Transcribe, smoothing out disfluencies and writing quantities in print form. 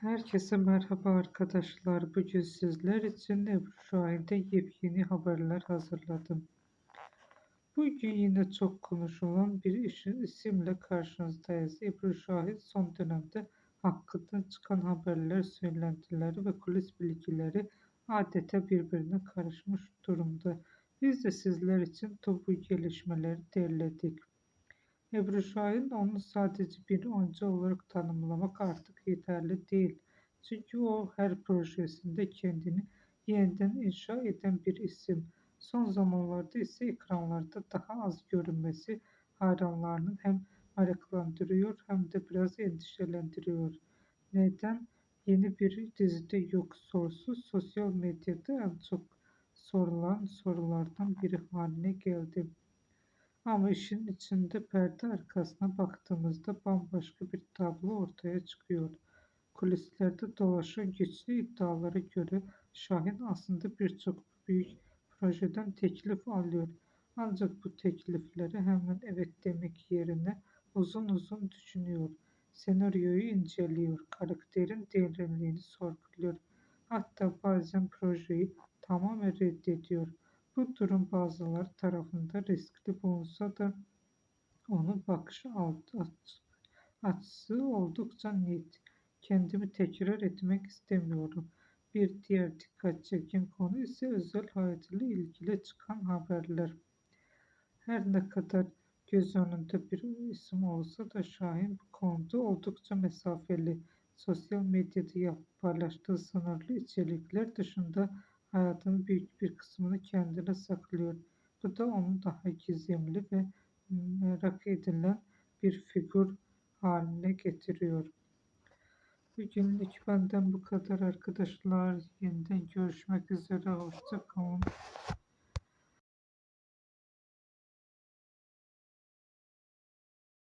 Herkese merhaba arkadaşlar. Bugün sizler için Ebru Şahin'de yepyeni haberler hazırladım. Bugün yine çok konuşulan bir isimle karşınızdayız. Ebru Şahin son dönemde hakkında çıkan haberler, söylentileri ve kulis bilgileri adeta birbirine karışmış durumda. Biz de sizler için bu gelişmeleri derledik. Ebru Şahin onu sadece bir oyuncu olarak tanımlamak artık yeterli değil. Çünkü o her projesinde kendini yeniden inşa eden bir isim. Son zamanlarda ise ekranlarda daha az görünmesi hayranlarını hem meraklandırıyor hem de biraz endişelendiriyor. Neden? Yeni bir dizide yok sorusu sosyal medyada en çok sorulan sorulardan biri haline geldi. Ama işin içinde perde arkasına baktığımızda bambaşka bir tablo ortaya çıkıyor. Kulislerde dolaşan güçlü iddialara göre Şahin aslında birçok büyük projeden teklif alıyor. Ancak bu tekliflere hemen evet demek yerine uzun uzun düşünüyor. Senaryoyu inceliyor, karakterin derinliğini sorguluyor. Hatta bazen projeyi tamamen reddediyor. Bu durum bazıları tarafından riskli bulunsa da onun açısı oldukça net. Kendimi tekrar etmek istemiyorum. Bir diğer dikkat çeken konu ise özel hayatıyla ilgili çıkan haberler. Her ne kadar göz önünde bir isim olsa da Şahin bu konuda oldukça mesafeli. Sosyal medyada paylaştığı sınırlı içerikler dışında hayatının büyük bir kısmını kendine saklıyor. Bu da onu daha gizemli ve merak edilen bir figür haline getiriyor. Bugünlük benden bu kadar arkadaşlar. Yeniden görüşmek üzere. Hoşça kalın.